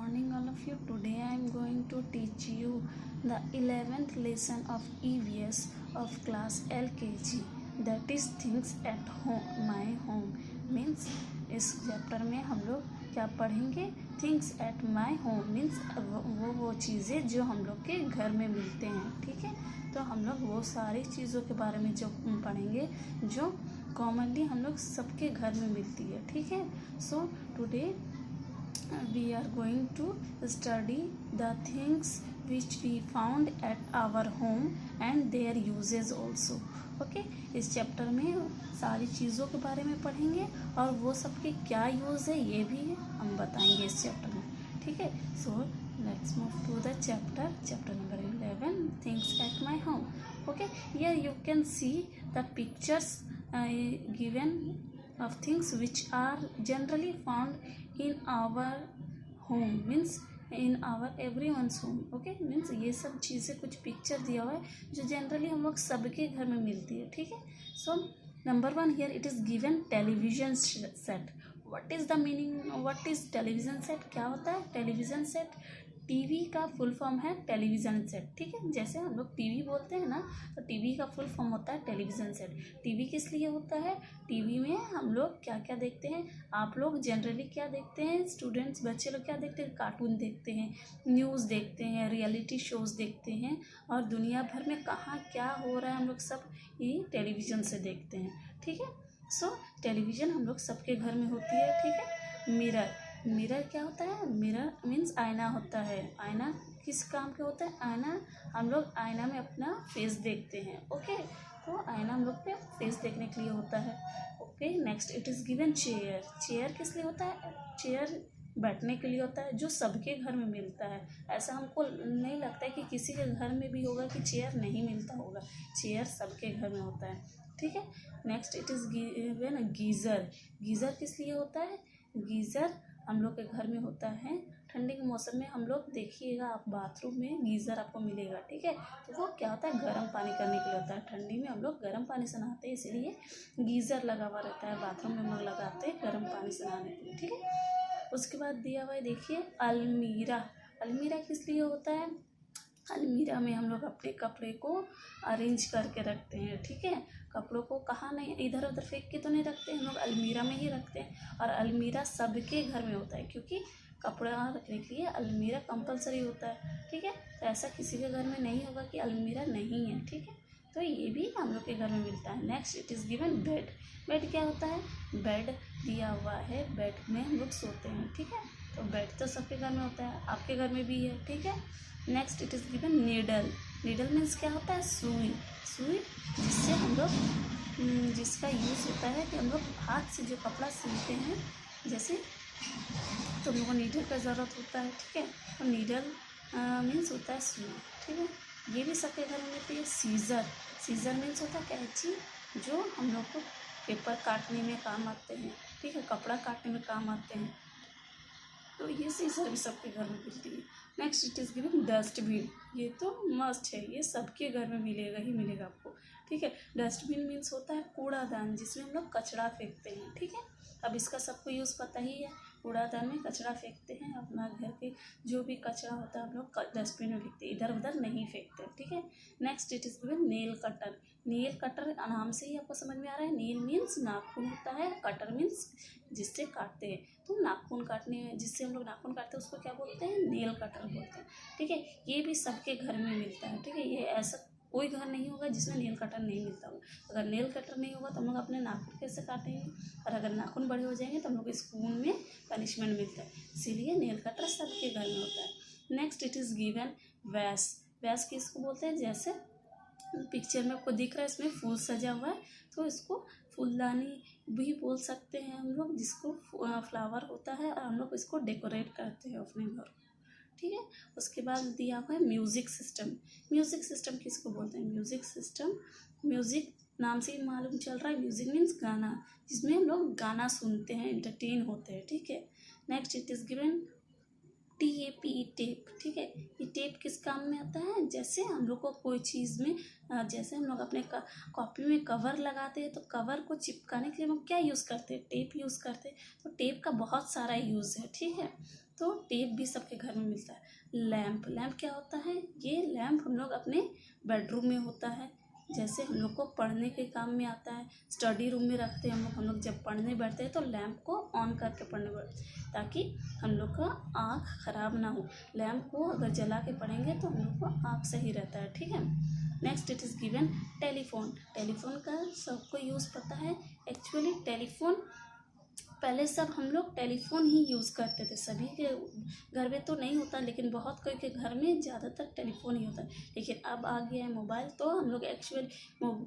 morning, all of you. Today I am going to teach you the 11th lesson of EVS of class LKG, that is things at home, my home. Means इस chapter में हम लोग क्या पढ़ेंगे? Things at my home means वो चीज़ें जो हम लोग के घर में मिलते हैं. ठीक है, तो हम लोग वो सारी चीज़ों के बारे में जो पढ़ेंगे जो कॉमनली हम लोग सबके घर में मिलती है. ठीक है, so today we are going to study the things which we found at our home and their uses also. Okay, इस चैप्टर में सारी चीज़ों के बारे में पढ़ेंगे और वो सबके क्या यूज़ है ये भी हम बताएंगे इस चैप्टर में. ठीक है, so let's move to the chapter number 11, things at my home. Okay, here you can see the pictures given of things which are generally found in our home, means in our everyone's home. okay, means ये सब चीज़ें कुछ picture दिया हुआ है जो generally हम लोग सबके घर में मिलती है. ठीक है, so number 1 here it is given television set. What is the meaning? What is television set? क्या होता है टेलीविजन सेट? टीवी का फुल फॉर्म है टेलीविज़न सेट. ठीक है, जैसे हम लोग टीवी बोलते हैं ना, तो टीवी का फुल फॉर्म होता है टेलीविज़न सेट. टीवी किस लिए होता है? टीवी में हम लोग क्या क्या देखते हैं? आप लोग जनरली क्या देखते हैं? स्टूडेंट्स, बच्चे लोग क्या देखते हैं? कार्टून देखते हैं, न्यूज़ देखते हैं, रियलिटी शोज़ देखते हैं, और दुनिया भर में कहाँ क्या हो रहा है हम लोग सब ये टेलीविज़न से देखते हैं. ठीक है, सो टेलीविज़न हम लोग सबके घर में होती है. ठीक है, मिरर क्या होता है? मिरर मीन्स आईना होता है. आईना किस काम के होता है? आईना हम लोग आईना में अपना फेस देखते हैं. ओके, तो आईना हम लोग पे फेस देखने के लिए होता है. Okay, next it is given chair. Chair किस लिए होता है? चेयर बैठने के लिए होता है, जो सबके घर में मिलता है. ऐसा हमको नहीं लगता है कि किसी के घर में भी होगा कि चेयर नहीं मिलता होगा. चेयर सबके घर में होता है. ठीक है, next it is given geyser. Geyser किस लिए होता है? गीज़र हम लोग के घर में होता है. ठंडी के मौसम में हम लोग देखिएगा, आप बाथरूम में गीज़र आपको मिलेगा. ठीक है, तो वो क्या होता है? गर्म पानी करने के लिए होता है. ठंडी में हम लोग गर्म पानी से नहाते हैं, इसीलिए गीज़र लगा हुआ रहता है. बाथरूम में हम लोग लगाते हैं गर्म पानी से नहाने के लिए. ठीक है, उसके बाद दिया हुआ है देखिए अलमीरा. अलमीरा किस लिए होता है? अलमीरा में हम लोग अपने कपड़े को अरेंज करके रखते हैं. ठीक है, कपड़ों को कहाँ नहीं इधर उधर फेंक के तो नहीं रखते, हम लोग अलमीरा में ही रखते हैं. और अलमीरा सबके घर में होता है, क्योंकि कपड़ा रखने के लिए अलमीरा कंपलसरी होता है. ठीक है, तो ऐसा किसी के घर में नहीं होगा कि अलमीरा नहीं है. ठीक है, तो ये भी हम लोग के घर में मिलता है. Next it is given bed. Bed क्या होता है? बेड दिया हुआ है, बेड में हम लोग सोते हैं. ठीक है, तो बेड तो सबके घर में होता है, आपके घर में भी है. ठीक है, next it is given needle. Needle means क्या होता है? सुई. सुई जिससे हम लोग जिसका यूज़ होता है कि हम लोग हाथ से जो कपड़ा सिलते हैं, जैसे तो हम लोग को नीडल का ज़रूरत होता है. ठीक है, तो नीडल मीन्स होता है सुई. ठीक है, ये भी सबके घर में मिलती है. सीज़र. सीज़र मीन्स होता है कैंची, जो हम लोग को पेपर काटने में काम आते हैं. ठीक है, कपड़ा काटने में काम आते हैं, तो ये सीज़र भी सबके घर में मिलती है. Next it is given dustbin. ये तो मस्ट है, ये सबके घर में मिलेगा ही मिलेगा आपको. ठीक है, डस्टबिन मीन्स होता है कूड़ादान, जिसमें हम लोग कचरा फेंकते हैं. ठीक है, अब इसका सबको यूज़ पता ही है. कूड़ादान में कचरा फेंकते हैं, अपना घर के जो भी कचरा होता है हम लोग डस्टबिन में फेंकते हैं, इधर उधर नहीं फेंकते. ठीक है, next it is given nail cutter. Nail cutter नाम से ही आपको समझ में आ रहा है. नेल मीन्स नाखून होता है, कटर मीन्स जिससे काटते हैं. तो नाखून काटने जिससे हम लोग नाखून काटते हैं उसको क्या बोलते हैं? नेल कटर बोलते हैं. ठीक है, ये भी सबके घर में मिलता है. ठीक है, ये ऐसा कोई घर नहीं होगा जिसमें नेल कटर नहीं मिलता होगा. अगर नेल कटर नहीं होगा तो हम लोग अपने नाखून कैसे काटेंगे? और अगर नाखून बड़े हो जाएंगे तो हम लोग स्कूल में पनिशमेंट मिलता है, इसीलिए नेल कटर सबके घर में होता है. नेक्स्ट इट इज़ गिवन वैस. वैस किसको बोलते हैं? जैसे पिक्चर में आपको दिख रहा है, इसमें फूल सजा हुआ है, तो इसको फूलदानी भी बोल सकते हैं हम लोग, जिसको फ्लावर होता है, और हम लोग इसको डेकोरेट करते हैं अपने घर. ठीक है, उसके बाद दिया हुआ है म्यूज़िक सिस्टम. म्यूज़िक सिस्टम किसको बोलते हैं? म्यूज़िक सिस्टम, म्यूज़िक नाम से ही मालूम चल रहा है, म्यूज़िक मीन्स गाना, जिसमें हम लोग गाना सुनते हैं, एंटरटेन होते हैं. ठीक है, next it is given TAP, tape. ठीक है, ये टेप किस काम में आता है? जैसे हम लोग को कोई चीज़ में जैसे हम लोग अपने कॉपी में कवर लगाते हैं, तो कवर को चिपकाने के लिए हम क्या यूज़ करते हैं? टेप यूज़ करते हैं. तो टेप का बहुत सारा यूज़ है. ठीक है, तो टेप भी सबके घर में मिलता है। लैंप, लैंप क्या होता है? ये लैंप हम लोग अपने बेडरूम में होता है, जैसे हम लोग को पढ़ने के काम में आता है। स्टडी रूम में रखते हैं हम लोग जब पढ़ने बैठते हैं तो लैंप को ऑन करके पढ़ने बैठते हैं, ताकि हम लोग का आँख ख़राब ना हो। लैंप को अगर जला के पढ़ेंगे तो हम लोग को आँख सही रहता है, ठीक है। Next it is given telephone. Telephone का सबको यूज़ पता है। एक्चुअली टेलीफोन पहले सब हम लोग टेलीफोन ही यूज़ करते थे, सभी के घर में तो नहीं होता, लेकिन बहुत कोई के घर में ज़्यादातर टेलीफोन ही होता है। लेकिन अब आ गया है मोबाइल, तो हम लोग एक्चुअली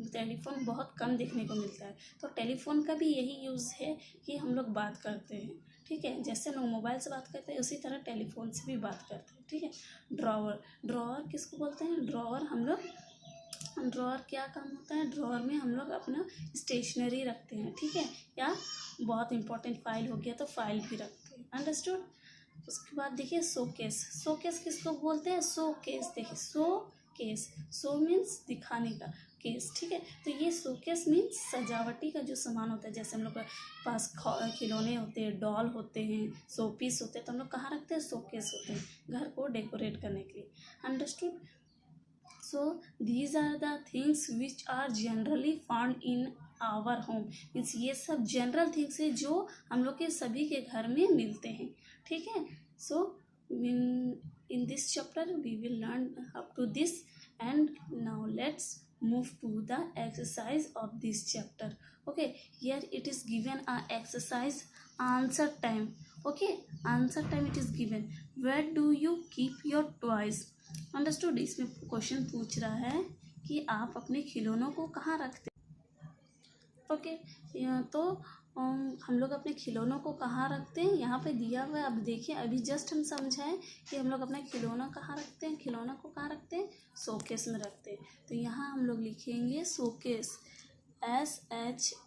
टेलीफोन बहुत कम देखने को मिलता है। तो टेलीफोन का भी यही यूज़ है कि हम लोग बात करते हैं, ठीक है। जैसे हम लोग मोबाइल से बात करते हैं उसी तरह टेलीफोन से भी बात करते हैं, ठीक है। ड्रॉवर, ड्रॉवर किसको बोलते हैं? ड्रॉवर हम लोग, ड्रॉअर क्या काम होता है? ड्रॉअर में हम लोग अपना स्टेशनरी रखते हैं, ठीक है, या बहुत इंपॉर्टेंट फाइल हो गया तो फाइल भी रखते हैं। अंडरस्टूड। उसके बाद देखिए शोकेस। शोकेस किसको बोलते हैं? शोकेस, देखिए शोकेस, शो मीन्स दिखाने का, केस, ठीक है। तो ये शोकेस मीन्स सजावटी का जो सामान होता है, जैसे हम लोग के पास खिलौने होते हैं, डॉल होते हैं, शो पीस होते हैं, तो हम लोग कहाँ रखते हैं? शोकेस होते हैं, घर को डेकोरेट करने के लिए। Understood. So these are the things which are generally found in our home, means ये सब जनरल थिंग्स है जो हम लोग के सभी के घर में मिलते हैं, ठीक है। सो in this chapter we will learn up to this, and now let's move to the exercise of this chapter. Okay, here it is given a exercise answer time. Okay, answer time it is given. Where do you keep your toys? Understood. इसमें question पूछ रहा है कि आप अपने खिलौनों को कहाँ रखते हैं। ओके, तो हम लोग अपने खिलौनों को कहाँ रखते हैं, यहाँ पे दिया हुआ है। अब देखिए, अभी जस्ट हम समझाएं कि हम लोग अपना खिलौना कहाँ रखते हैं। खिलौना को कहाँ रखते हैं? शोकेस में रखते हैं। तो यहाँ हम लोग लिखेंगे showcase, SHOWCAS,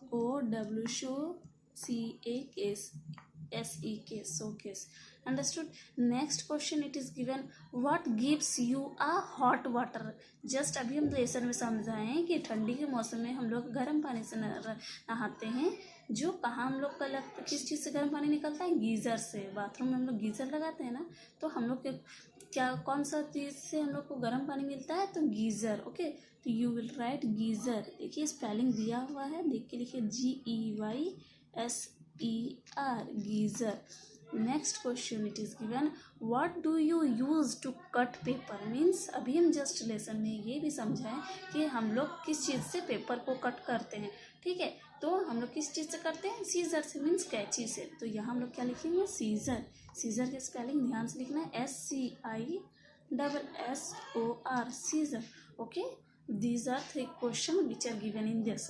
showcase. Understood? Next question it is given, what gives you a hot water? Just अभी हम लेसन में समझाएं कि ठंडी के मौसम में हम लोग गर्म पानी से नहाते हैं, जो कहाँ हम लोग का लगता, किस चीज़ से गर्म पानी निकलता है? गीज़र से। बाथरूम में हम लोग गीज़र लगाते हैं ना, तो हम लोग के क्या, कौन सा चीज़ से हम लोग को गर्म पानी मिलता है? तो गीज़र। ओके, तो यू विल राइट गीज़र। देखिए स्पेलिंग दिया हुआ है, देख के लिखिए GEYSER, geyser. Next question it is given, what do you use to cut paper? Means अभी हम जस्ट लेसन में ये भी समझाएं कि हम लोग किस चीज़ से पेपर को कट करते हैं, ठीक है। तो हम लोग किस चीज़ से करते हैं? सीजर से, मीन्स कैंची से। तो यहाँ हम लोग क्या लिखेंगे? सीजर। सीजर के स्पेलिंग ध्यान से लिखना है, SCISSOR, scissor. Okay, these are 3 questions which are given in this.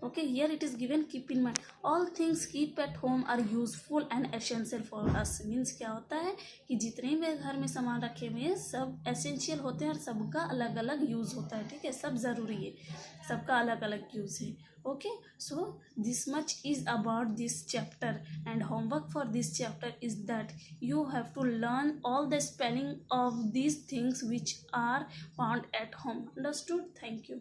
Okay, here it is given, keep in mind all things keep at home are useful and essential for us. means क्या होता है कि जितने भी घर में सामान रखे हुए हैं सब एसेंशियल होते हैं और सबका अलग अलग यूज़ होता है, ठीक है। सब ज़रूरी है, सबका अलग अलग यूज़ है। Okay, so this much is about this chapter, and homework for this chapter is that you have to learn all the spelling of these things which are found at home. Understood? Thank you.